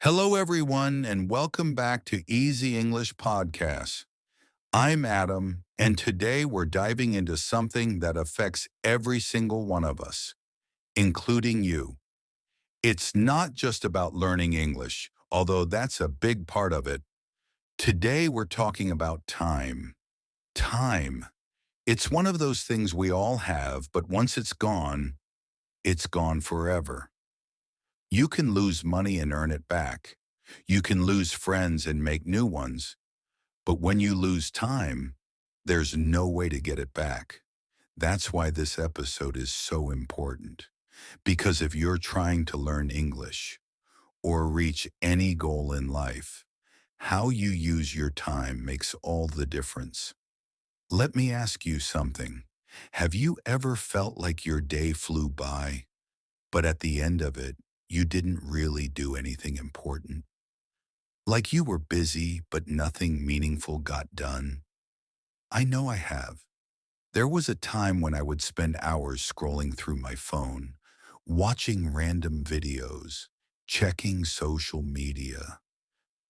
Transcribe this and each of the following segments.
Hello, everyone, and welcome back to Easy English Podcasts. I'm Adam, and today we're diving into something that affects every single one of us, including you. It's not just about learning English, although that's a big part of it. Today we're talking about time. Time. It's one of those things we all have, but once it's gone forever. You can lose money and earn it back. You can lose friends and make new ones. But when you lose time, there's no way to get it back. That's why this episode is so important. Because if you're trying to learn English or reach any goal in life, how you use your time makes all the difference. Let me ask you something. Have you ever felt like your day flew by, but at the end of it, you didn't really do anything important? Like you were busy, but nothing meaningful got done? I know I have. There was a time when I would spend hours scrolling through my phone, watching random videos, checking social media,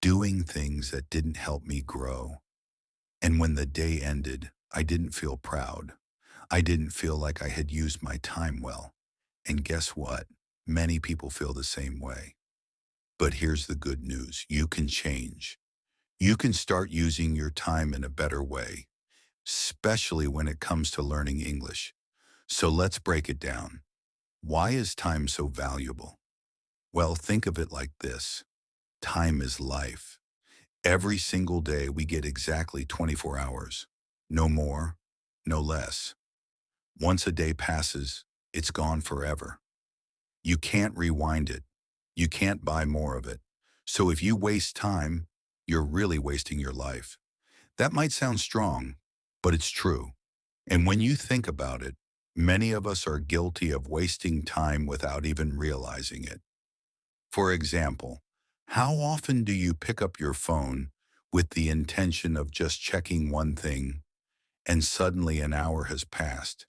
doing things that didn't help me grow. And when the day ended, I didn't feel proud. I didn't feel like I had used my time well. And guess what? Many people feel the same way. But here's the good news. You can change. You can start using your time in a better way, especially when it comes to learning English. So let's break it down. Why is time so valuable? Well, think of it like this. Time is life. Every single day we get exactly 24 hours. No more, no less. Once a day passes, it's gone forever. You can't rewind it. You can't buy more of it. So if you waste time, you're really wasting your life. That might sound strong, but it's true. And when you think about it, many of us are guilty of wasting time without even realizing it. For example, how often do you pick up your phone with the intention of just checking one thing and suddenly an hour has passed?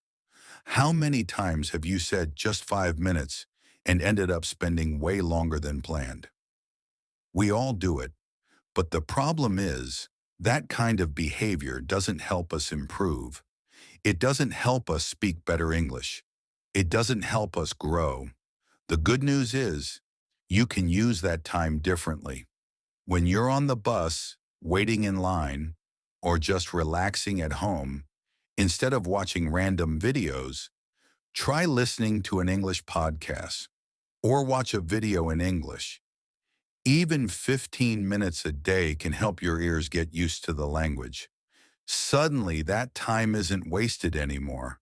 How many times have you said just 5 minutes and ended up spending way longer than planned? We all do it, but the problem is that kind of behavior doesn't help us improve. It doesn't help us speak better English. It doesn't help us grow. The good news is you can use that time differently. When you're on the bus, waiting in line, or just relaxing at home, instead of watching random videos, try listening to an English podcast or watch a video in English. Even 15 minutes a day can help your ears get used to the language. Suddenly, that time isn't wasted anymore.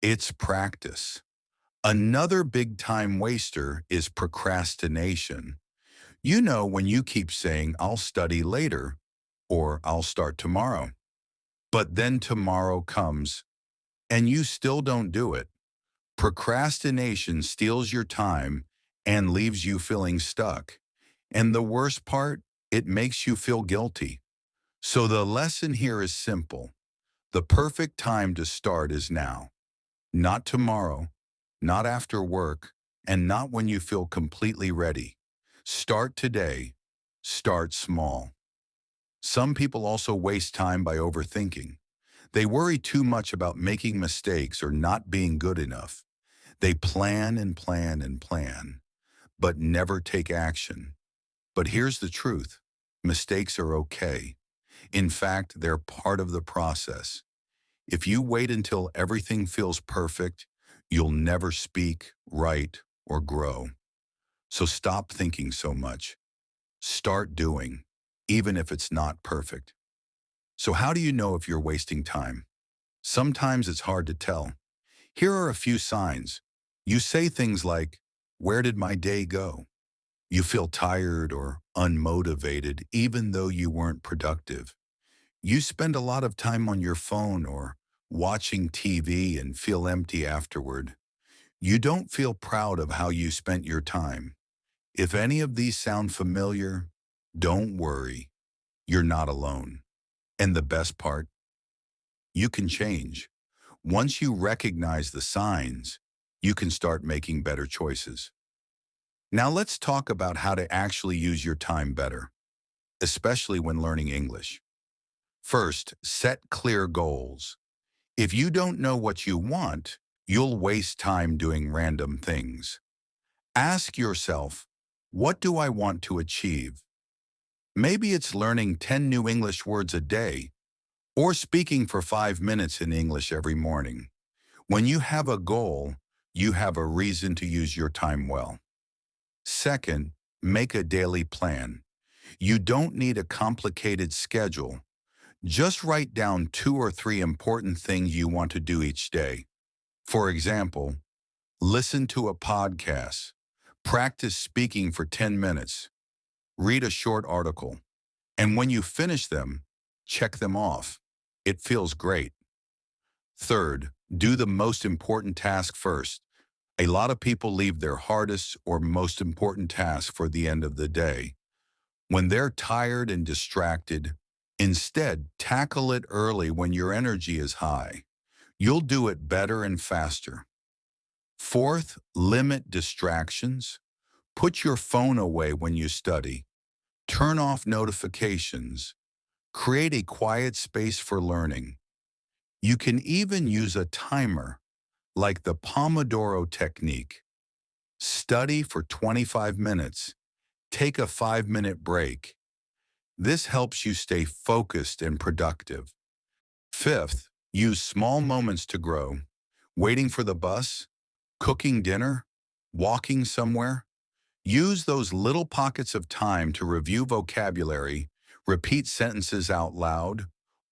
It's practice. Another big time waster is procrastination. You know, when you keep saying, I'll study later, or I'll start tomorrow. But then tomorrow comes, and you still don't do it. Procrastination steals your time and leaves you feeling stuck. And the worst part, it makes you feel guilty. So the lesson here is simple. The perfect time to start is now. Not tomorrow, not after work, and not when you feel completely ready. Start today. Start small. Some people also waste time by overthinking. They worry too much about making mistakes or not being good enough. They plan and plan and plan, but never take action. But here's the truth. Mistakes are okay. In fact, they're part of the process. If you wait until everything feels perfect, you'll never speak, write, or grow. So stop thinking so much. Start doing, even if it's not perfect. So how do you know if you're wasting time? Sometimes it's hard to tell. Here are a few signs. You say things like, "Where did my day go?" You feel tired or unmotivated even though you weren't productive. You spend a lot of time on your phone or watching TV and feel empty afterward. You don't feel proud of how you spent your time. If any of these sound familiar, don't worry. You're not alone. And the best part, you can change. Once you recognize the signs, you can start making better choices. Now let's talk about how to actually use your time better, especially when learning English. First, set clear goals. If you don't know what you want, you'll waste time doing random things. Ask yourself, what do I want to achieve? Maybe it's learning 10 new English words a day or speaking for 5 minutes in English every morning. When you have a goal, you have a reason to use your time well. Second, make a daily plan. You don't need a complicated schedule. Just write down 2 or 3 important things you want to do each day. For example, listen to a podcast, practice speaking for 10 minutes, read a short article, and when you finish them, check them off. It feels great. Third, do the most important task first. A lot of people leave their hardest or most important task for the end of the day. When they're tired and distracted, instead, tackle it early when your energy is high. You'll do it better and faster. Fourth, limit distractions. Put your phone away when you study. Turn off notifications. Create a quiet space for learning. You can even use a timer, like the Pomodoro technique. Study for 25 minutes. Take a 5-minute break. This helps you stay focused and productive. Fifth, use small moments to grow. Waiting for the bus, cooking dinner, walking somewhere. Use those little pockets of time to review vocabulary, repeat sentences out loud,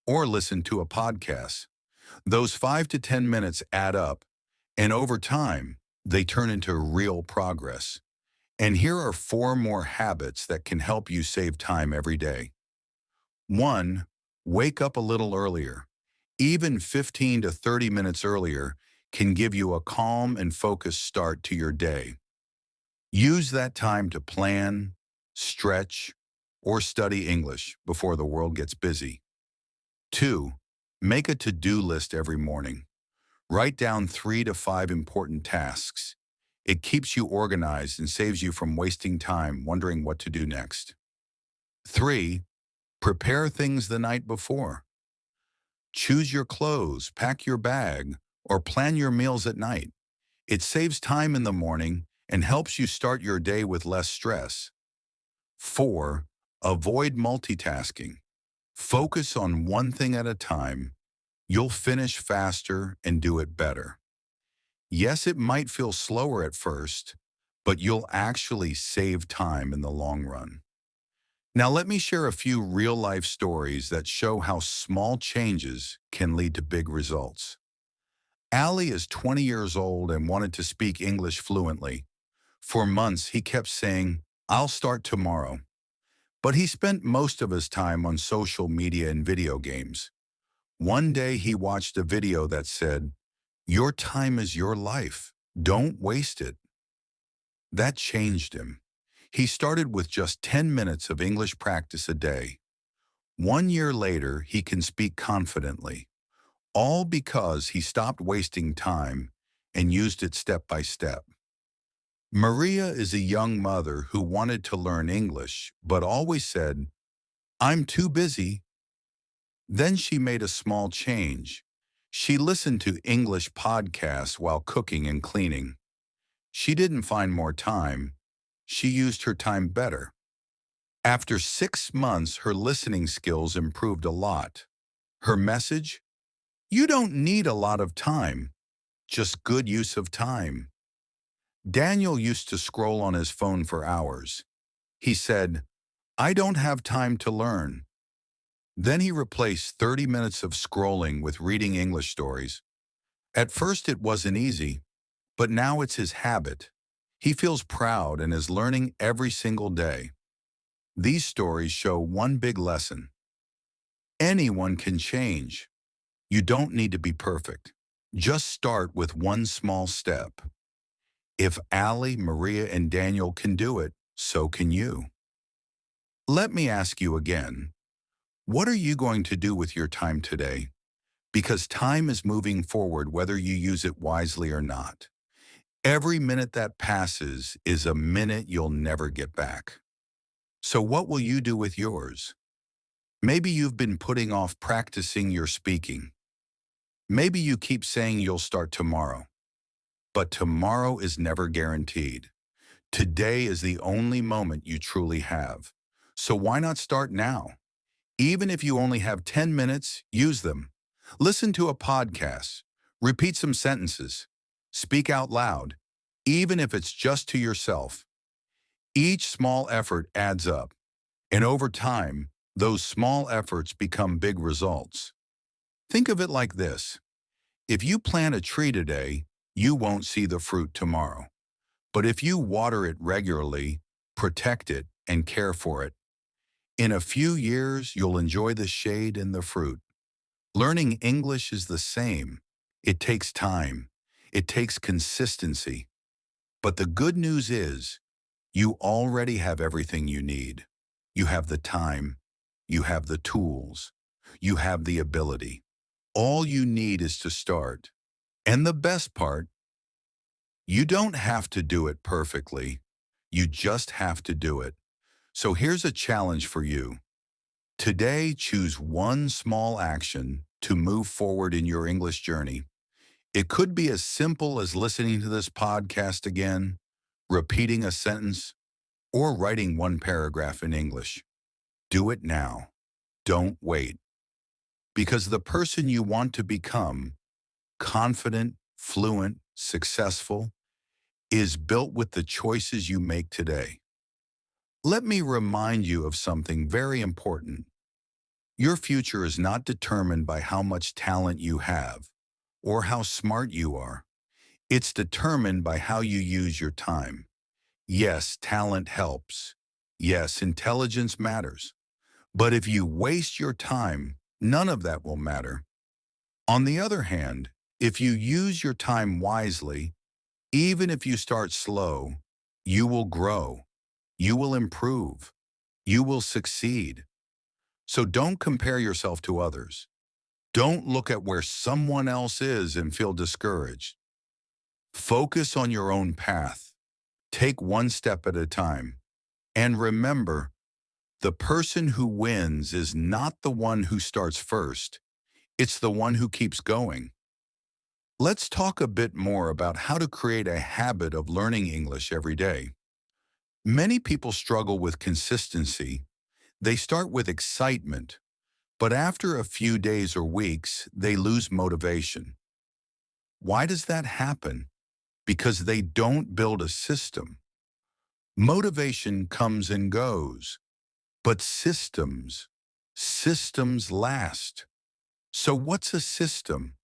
or listen to a podcast. Those 5 to 10 minutes add up, and over time, they turn into real progress. And here are 4 more habits that can help you save time every day. 1. Wake up a little earlier. Even 15 to 30 minutes earlier can give you a calm and focused start to your day. Use that time to plan, stretch, or study English before the world gets busy. 2. Make a to-do list every morning. Write down 3 to 5 important tasks. It keeps you organized and saves you from wasting time wondering what to do next. 3. Prepare things the night before. Choose your clothes, pack your bag, or plan your meals at night. It saves time in the morning and helps you start your day with less stress. 4. Avoid multitasking. Focus on one thing at a time. You'll finish faster and do it better. Yes, it might feel slower at first, but you'll actually save time in the long run. Now let me share a few real-life stories that show how small changes can lead to big results. Ali is 20 years old and wanted to speak English fluently. For months, he kept saying, "I'll start tomorrow." But he spent most of his time on social media and video games. One day he watched a video that said, "Your time is your life. Don't waste it." That changed him. He started with just 10 minutes of English practice a day. 1 year later, he can speak confidently, all because he stopped wasting time and used it step by step. Maria is a young mother who wanted to learn English, but always said, "I'm too busy." Then she made a small change. She listened to English podcasts while cooking and cleaning. She didn't find more time. She used her time better. After 6 months, her listening skills improved a lot. Her message? You don't need a lot of time, just good use of time. Daniel used to scroll on his phone for hours. He said, "I don't have time to learn." Then he replaced 30 minutes of scrolling with reading English stories. At first it wasn't easy, but now it's his habit. He feels proud and is learning every single day. These stories show one big lesson. Anyone can change. You don't need to be perfect. Just start with one small step. If Ali, Maria, and Daniel can do it, so can you. Let me ask you again. What are you going to do with your time today? Because time is moving forward whether you use it wisely or not. Every minute that passes is a minute you'll never get back. So what will you do with yours? Maybe you've been putting off practicing your speaking. Maybe you keep saying you'll start tomorrow, but tomorrow is never guaranteed. Today is the only moment you truly have. So why not start now? Even if you only have 10 minutes, use them. Listen to a podcast, repeat some sentences, speak out loud, even if it's just to yourself. Each small effort adds up, and over time, those small efforts become big results. Think of it like this. If you plant a tree today, you won't see the fruit tomorrow. But if you water it regularly, protect it, and care for it, in a few years, you'll enjoy the shade and the fruit. Learning English is the same. It takes time. It takes consistency. But the good news is, you already have everything you need. You have the time. You have the tools. You have the ability. All you need is to start. And the best part, you don't have to do it perfectly. You just have to do it. So here's a challenge for you. Today, choose one small action to move forward in your English journey. It could be as simple as listening to this podcast again, repeating a sentence, or writing one paragraph in English. Do it now. Don't wait. Because the person you want to become, confident, fluent, successful, is built with the choices you make today. Let me remind you of something very important. Your future is not determined by how much talent you have or how smart you are. It's determined by how you use your time. Yes, talent helps. Yes, intelligence matters. But if you waste your time, none of that will matter. On the other hand, if you use your time wisely, even if you start slow, you will grow. You will improve. You will succeed. So don't compare yourself to others. Don't look at where someone else is and feel discouraged. Focus on your own path. Take one step at a time. And remember, the person who wins is not the one who starts first. It's the one who keeps going. Let's talk a bit more about how to create a habit of learning English every day. Many people struggle with consistency. They start with excitement, but after a few days or weeks, they lose motivation. Why does that happen? Because they don't build a system. Motivation comes and goes, but systems last. So what's a system?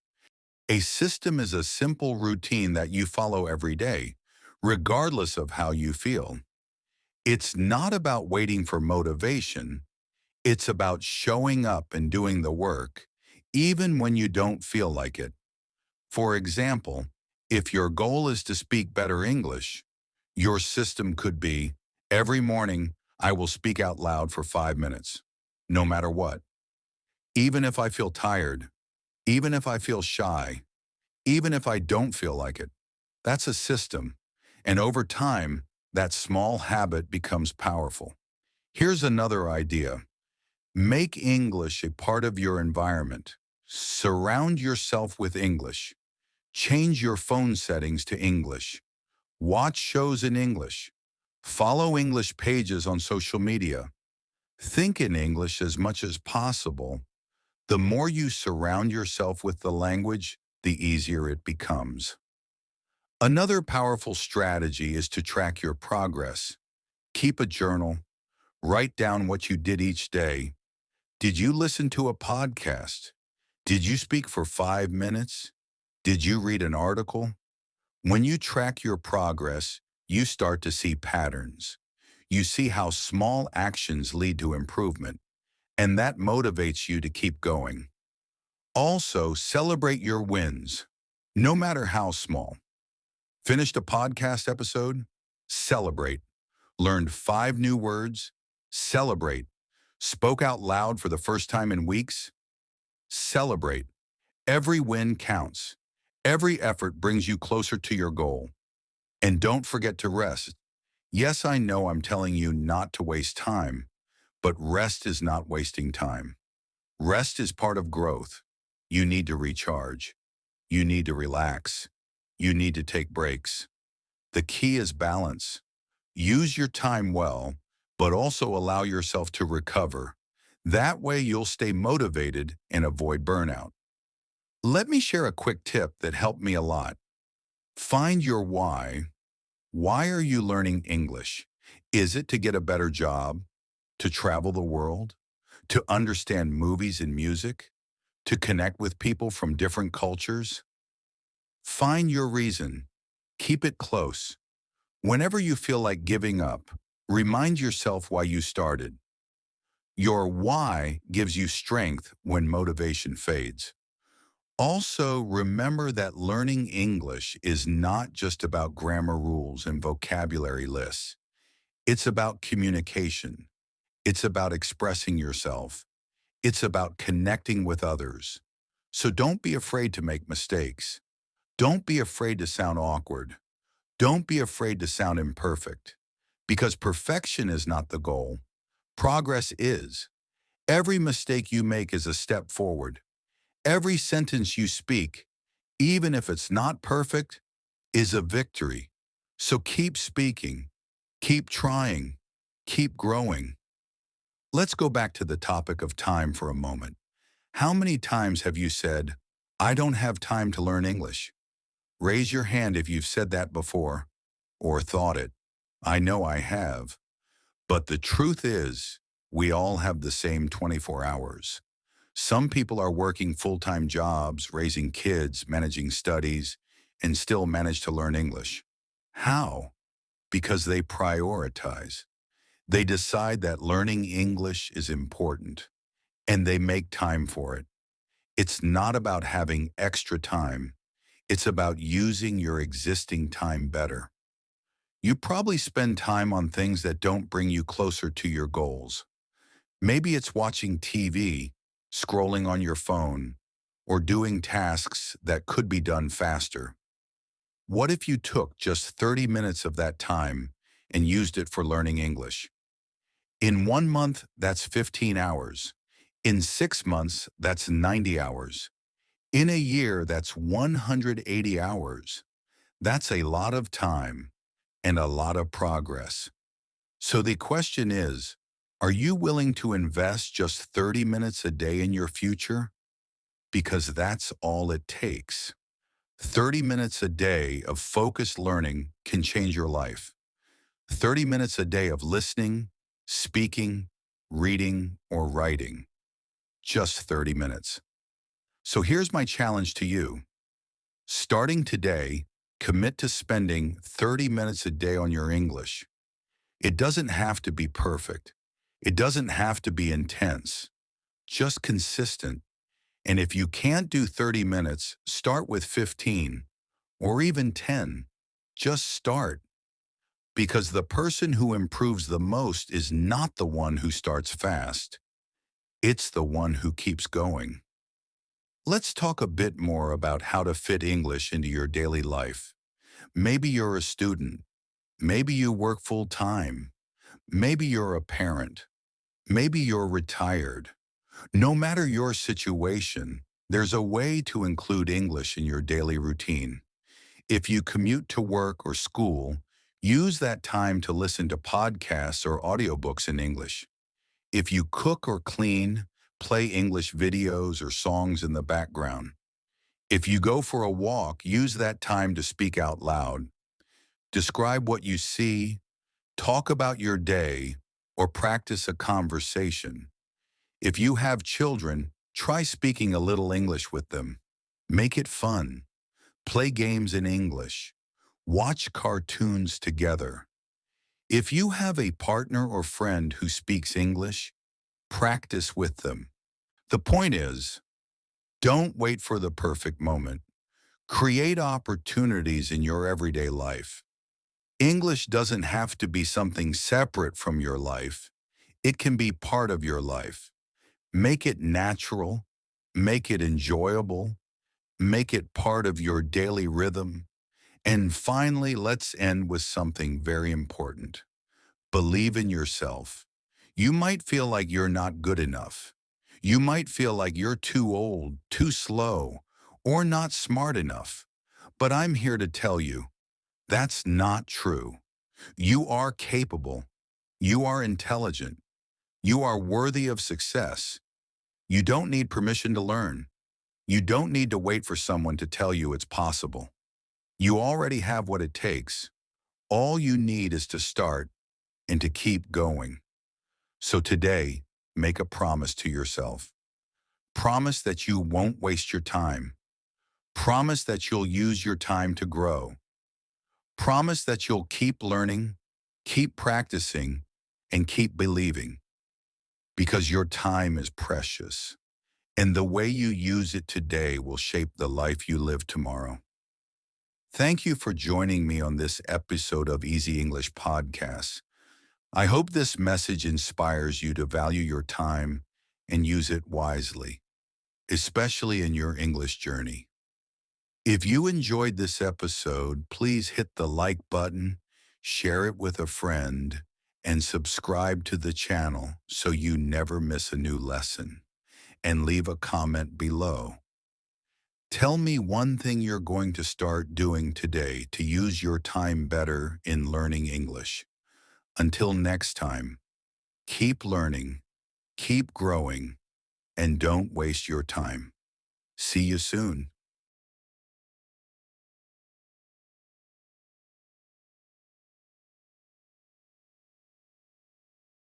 A system is a simple routine that you follow every day, regardless of how you feel. It's not about waiting for motivation. It's about showing up and doing the work, even when you don't feel like it. For example, if your goal is to speak better English, your system could be, every morning, I will speak out loud for 5 minutes, no matter what. Even if I feel tired, even if I feel shy, even if I don't feel like it. That's a system. And over time, that small habit becomes powerful. Here's another idea. Make English a part of your environment. Surround yourself with English. Change your phone settings to English. Watch shows in English. Follow English pages on social media. Think in English as much as possible. The more you surround yourself with the language, the easier it becomes. Another powerful strategy is to track your progress. Keep a journal. Write down what you did each day. Did you listen to a podcast? Did you speak for 5 minutes? Did you read an article? When you track your progress, you start to see patterns. You see how small actions lead to improvement, and that motivates you to keep going. Also, celebrate your wins, no matter how small. Finished a podcast episode? Celebrate. Learned 5 new words? Celebrate. Spoke out loud for the first time in weeks? Celebrate. Every win counts. Every effort brings you closer to your goal. And don't forget to rest. Yes, I know I'm telling you not to waste time, but rest is not wasting time. Rest is part of growth. You need to recharge. You need to relax. You need to take breaks. The key is balance. Use your time well, but also allow yourself to recover. That way you'll stay motivated and avoid burnout. Let me share a quick tip that helped me a lot. Find your why. Why are you learning English? Is it to get a better job? To travel the world? To understand movies and music? To connect with people from different cultures? Find your reason. Keep it close. Whenever you feel like giving up, remind yourself why you started. Your why gives you strength when motivation fades. Also, remember that learning English is not just about grammar rules and vocabulary lists. It's about communication. It's about expressing yourself. It's about connecting with others. So don't be afraid to make mistakes. Don't be afraid to sound awkward. Don't be afraid to sound imperfect. Because perfection is not the goal. Progress is. Every mistake you make is a step forward. Every sentence you speak, even if it's not perfect, is a victory. So keep speaking, keep trying, keep growing. Let's go back to the topic of time for a moment. How many times have you said, I don't have time to learn English? Raise your hand if you've said that before, or thought it. I know I have. But the truth is, we all have the same 24 hours. Some people are working full-time jobs, raising kids, managing studies, and still manage to learn English. How? Because they prioritize. They decide that learning English is important, and they make time for it. It's not about having extra time. It's about using your existing time better. You probably spend time on things that don't bring you closer to your goals. Maybe it's watching TV, scrolling on your phone, or doing tasks that could be done faster. What if you took just 30 minutes of that time and used it for learning English? In 1 month, that's 15 hours. In 6 months, that's 90 hours. In a year, that's 180 hours. That's a lot of time and a lot of progress. So the question is, are you willing to invest just 30 minutes a day in your future? Because that's all it takes. 30 minutes a day of focused learning can change your life. 30 minutes a day of listening, speaking, reading, or writing. Just 30 minutes. So here's my challenge to you. Starting today, commit to spending 30 minutes a day on your English. It doesn't have to be perfect. It doesn't have to be intense. Just consistent. And if you can't do 30 minutes, start with 15 or even 10. Just start. Because the person who improves the most is not the one who starts fast. It's the one who keeps going. Let's talk a bit more about how to fit English into your daily life. Maybe you're a student. Maybe you work full time. Maybe you're a parent. Maybe you're retired. No matter your situation, there's a way to include English in your daily routine. If you commute to work or school, use that time to listen to podcasts or audiobooks in English. If you cook or clean, play English videos or songs in the background. If you go for a walk, use that time to speak out loud. Describe what you see, talk about your day, or practice a conversation. If you have children, try speaking a little English with them. Make it fun. Play games in English. Watch cartoons together. If you have a partner or friend who speaks English, practice with them. The point is, don't wait for the perfect moment. Create opportunities in your everyday life. English doesn't have to be something separate from your life. It can be part of your life. Make it natural. Make it enjoyable. Make it part of your daily rhythm. And finally, let's end with something very important. Believe in yourself. You might feel like you're not good enough. You might feel like you're too old, too slow, or not smart enough. But I'm here to tell you, that's not true. You are capable. You are intelligent. You are worthy of success. You don't need permission to learn. You don't need to wait for someone to tell you it's possible. You already have what it takes. All you need is to start and to keep going. So today, make a promise to yourself. Promise that you won't waste your time. Promise that you'll use your time to grow. Promise that you'll keep learning, keep practicing, and keep believing. Because your time is precious. And the way you use it today will shape the life you live tomorrow. Thank you for joining me on this episode of Easy English Podcast. I hope this message inspires you to value your time and use it wisely, especially in your English journey. If you enjoyed this episode, please hit the like button, share it with a friend, and subscribe to the channel so you never miss a new lesson. And leave a comment below. Tell me one thing you're going to start doing today to use your time better in learning English. Until next time, keep learning, keep growing, and don't waste your time. See you soon.